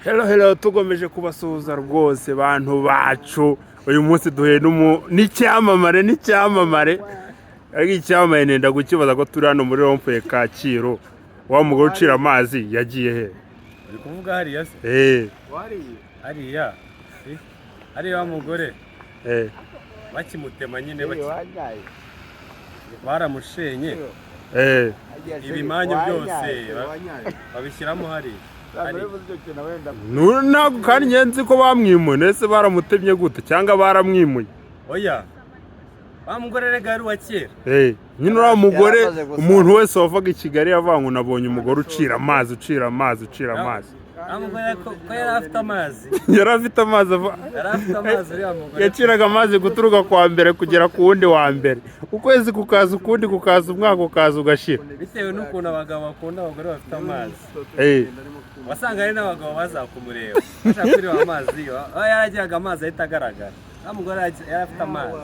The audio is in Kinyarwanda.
Hello tugomeje kubasuhuza rwose bantu bacu. Uyu munsi duhe n'icyamamare ariko icyamamare nenda gukibaza ko turi hano muri rompuwe Kacyiru. Wa mugore ucira amazi yagiye he? Uri kuvuga hariya se? Hariya wa mugore bakimutema nyine baramushenye ibimanyu byose babishyiramo hariya. Ntabwo kandi ngenzi ko bamwimuye, ese baramutemye gute cyangwa baramwimuye? Oya, wa mugore rega yari uwa kera. Nyine uriya mugore, umuntu wese wavaga i Kigali yavuga ngo nabonye umugore ucira amazi. Wa mugore ko yari afite amazi. Yari afite amazi uriya mugore. Yaciraga amazi guturuka kwa mbere kugera ku wundi wa mbere. Ukwezi kukaza ukundi kukaza, umwaka ukaza ugashira. Bitewe n'ukuntu abagabo bakunda abagore bafite amazi. Wasanga hari n'abagabo bazakumureba bashaka kureba amazi, yaragiraga amazi ahita agaragara. Wa mugore yari afite amazi.